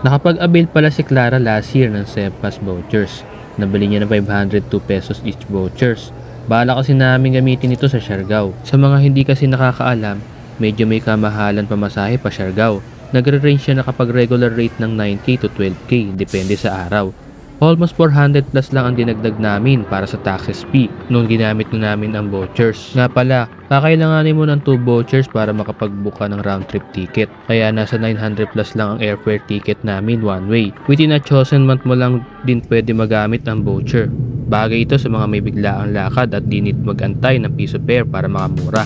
Nakapag-avail pala si Clara last year ng SEPAS vouchers. Nabili niya ng 502 pesos each vouchers. Bala kasi namin gamitin ito sa Siargao. Sa mga hindi kasi nakakaalam, medyo may kamahalan pamasahe pa Siargao. Nagre-range siya na kapag regular rate ng 9K to 12K, depende sa araw. Almost 400 plus lang ang dinagdag namin para sa taxes fee nung ginamit na namin ang vouchers. Nga pala, kakailanganin mo ng 2 vouchers para makapag-book ka ng round trip ticket. Kaya nasa 900 plus lang ang airfare ticket namin one way. Within a chosen month mo lang din pwede magamit ang voucher. Bagay ito sa mga may biglaang lakad at di need mag-antay ng piso fare para makamura.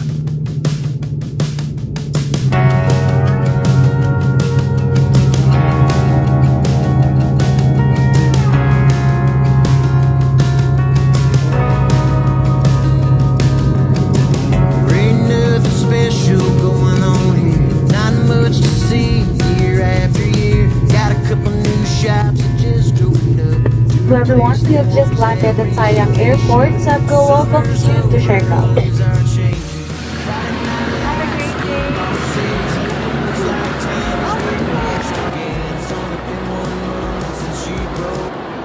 To everyone who have just landed at Sayang Airport, Sabco welcomes you to Siargao. Have a great day.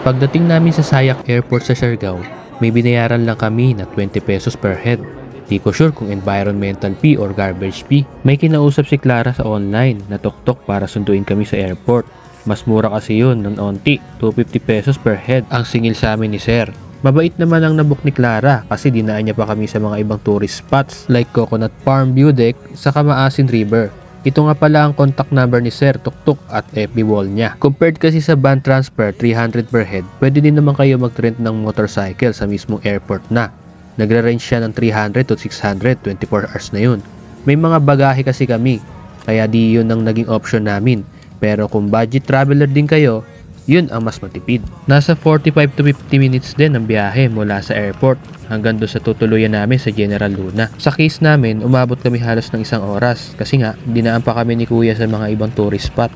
Pagdating namin sa Sayak Airport sa Siargao, may binayaran lang kami na 20 pesos per head. Di ko sure kung environmental fee or garbage fee. May kinausap si Clara sa online na tuktok para sunduin kami sa airport. Mas mura kasi yun ng onti, 250 pesos per head ang singil sa amin ni Sir. Mabait naman ang nabook ni Clara kasi dinaan niya pa kami sa mga ibang tourist spots like Coconut Farm View Deck sa Maasin River. Ito nga pala ang contact number ni Sir Tuktok at FB wall niya. Compared kasi sa van transfer 300 per head, pwede din naman kayo mag-rent ng motorcycle sa mismong airport na. Nagre-range siya ng 300 to 600, 24 hours na yun. May mga bagahe kasi kami, kaya di yun ang naging option namin. Pero kung budget traveler din kayo, yun ang mas matipid. Nasa 45 to 50 minutes din ang biyahe mula sa airport hanggang doon sa tutuluyan namin sa General Luna. Sa case namin, umabot kami halos ng 1 oras kasi nga, dinaan pa kami ni Kuya sa mga ibang tourist spot.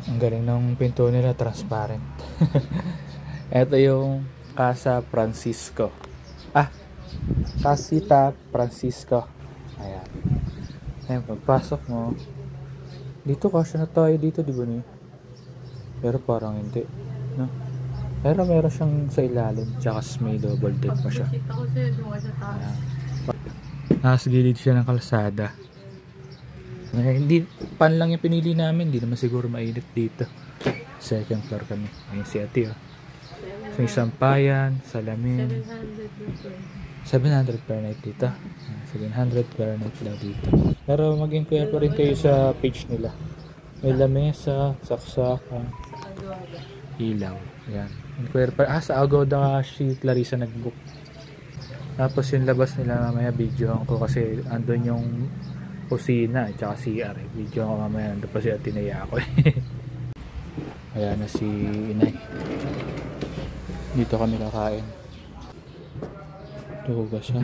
Ang galing ng pinto nila, transparent. Ito yung Casa Francisco. Casita Francisco. Ayan. Ayan, pagpasok mo. Dito kasya na tayo dito, di ba niyo? Pero parang hindi. No? Pero meron siyang sa ilalim. Tsaka may double deck pa siya. Ayan. Nasa gilid siya ng kalsada. Hindi, pan lang yung pinili namin. Hindi naman siguro mainit dito. Second floor kami. Ayun si ate oh. May sampayan, salamin. 700 per night dito. 700 per night daw dito. Pero mag-inquire pa rin kayo sa page nila. May lamesa, saksakan, ilaw. Ayan. Inquire pa. Sa Agoda nga si Clarissa nag-book. Tapos yung labas nila mamaya videoan ko kasi andun yung kusina at saka CR. Video ko mamaya, nandun pa si Atinaya ako. Ayan na si Inay. Dito kami kakain. Tugas siya.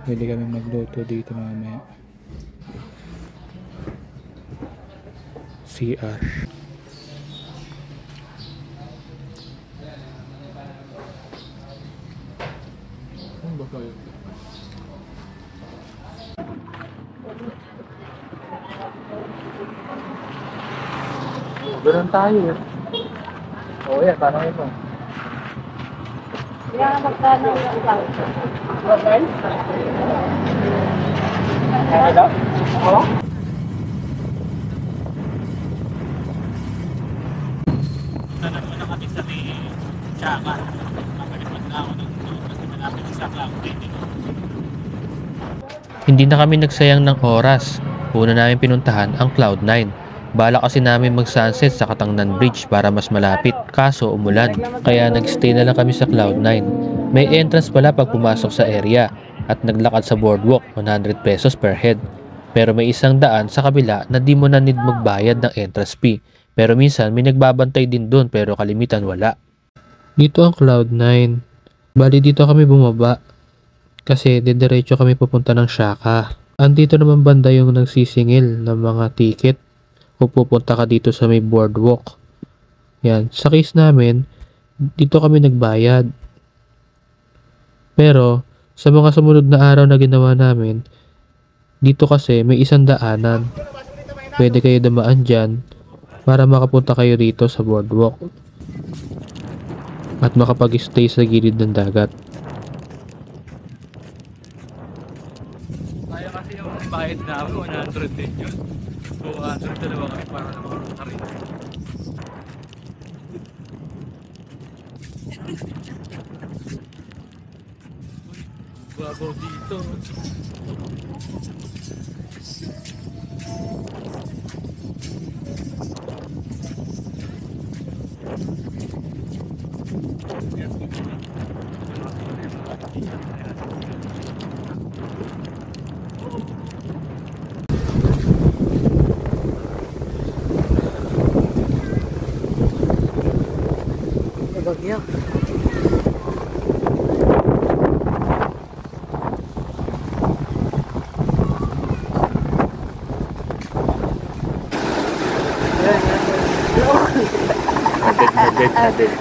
Pwede kami magluto dito mamaya. CR. Ano ba kayo? Ganun tayo eh. Oo yan, tanongin mo. Kaya magkano yung cloud? Okay? Okay daw? Oo? Naman na kami sa may Tsaka. Nakalipad na ako ng kasi malapit sa Cloud 9. Hindi na kami nagsayang ng oras. Una namin pinuntahan ang Cloud 9. Bala kasi namin mag-sunset sa Katangnan Bridge para mas malapit. Kaso umulan. Kaya nagstay na lang kami sa Cloud 9. May entrance pala pag pumasok sa area at naglakad sa boardwalk 100 pesos per head. Pero may isang daan sa kabila na di mo na need magbayad ng entrance fee. Pero minsan may nagbabantay din doon pero kalimitan wala. Dito ang Cloud 9. Bali dito kami bumaba. Kasi didiretso kami pupunta ng Siaka. Andito naman banda yung nagsisingil ng mga ticket kung pupunta ka dito sa may boardwalk. Yan. Sa case namin, dito kami nagbayad. Pero, sa mga sumunod na araw na ginawa namin, dito kasi may isang daanan. Pwede kayo dumaan dyan para makapunta kayo dito sa boardwalk at makapag-stay sa gilid ng dagat. Kaya kasi yung bayad namin, 100 din yun. 200 dalawa kami para naman rin. Babaw dito. Bagyo. Nadet.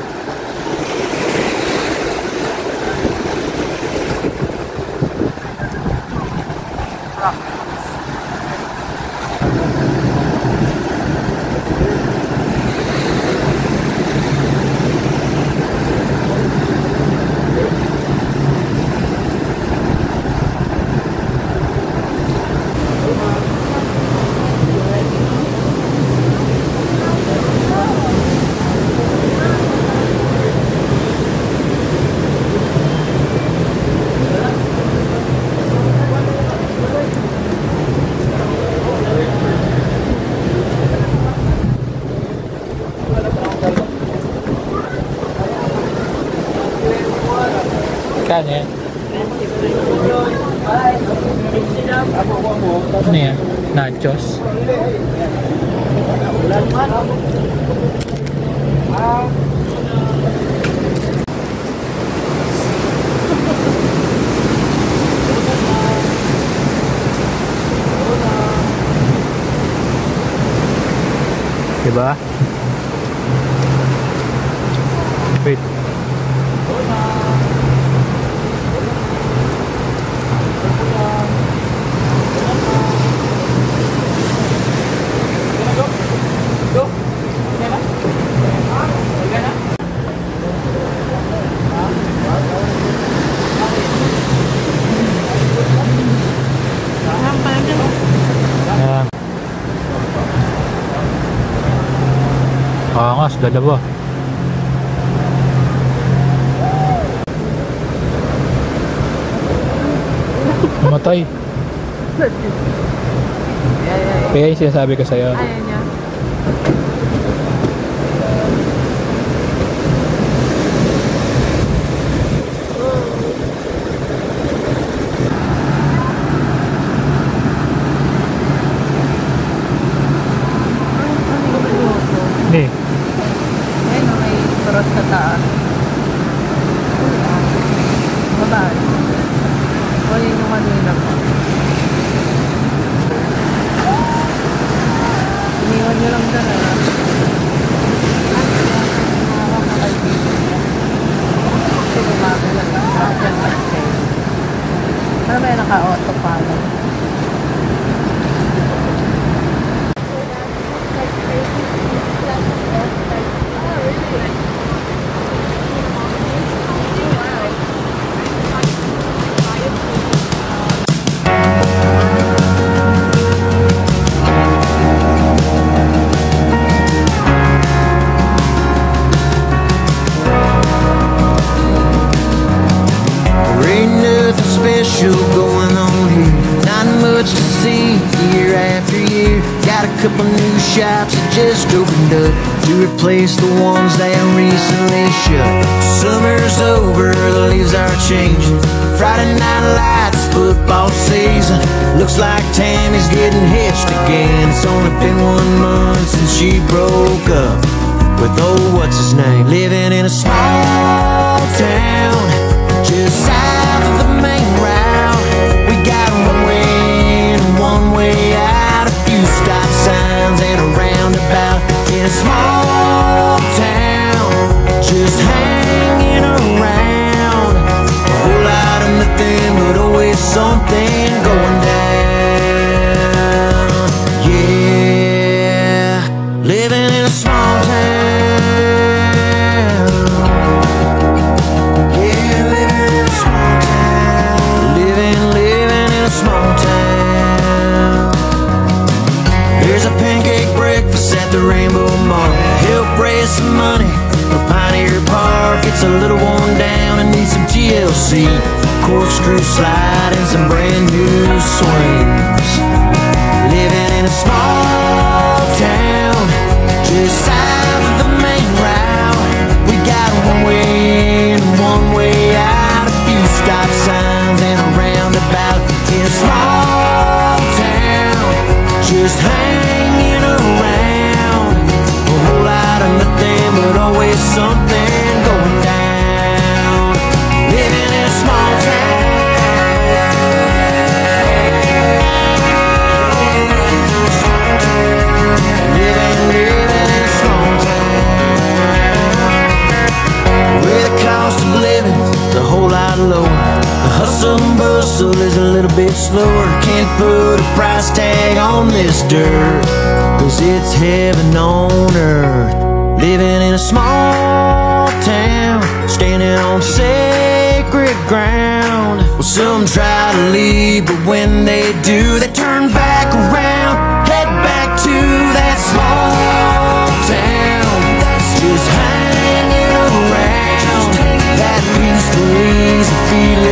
Kanya? Ano yan? Nachos? Diba? Wait. Angas, dalawa. Matay. Kaya yung sinasabi ko sa'yo. Ayaw niya. Hindi. Ayun o, may cross sa taas. Mabaan. O yun yung kanina pa. Iniwan nyo lang dyan ah. Kasi gumagalang lang dyan kasi. Pero may naka-auto pala. Going on here, not much to see year after year. Got a couple new shops that just opened up to replace the ones that recently shut. Summer's over, the leaves are changing. Friday night lights, football season. Looks like Tammy's getting hitched again. It's only been 1 month since she broke up with old what's his name. Living in a small town just south of the main route. We got one way something going down. Yeah, living in a small town. Yeah, living in a small town. Living in a small town. There's a pancake breakfast at the Rainbow Mart. Help raise some money for Pioneer Park. It's a little worn down and needs some GLC, corkscrew slide and some brand new swings. Living in a small town just south of the main route. We got one way in and one way out, a few stop signs and a roundabout. In a small town just hanging around, a whole lot of nothing but always something going down. Living in a small town. Living in a small town. Where the cost of living is a whole lot lower, the hustle and bustle is a little bit slower. Can't put a price tag on this dirt, 'cause it's heaven on earth. Living in a small town, standing on sacred ground. Well, some try to leave, but when they do, they turn back around, head back to that small town that's just hanging around. That peaceful, easy feeling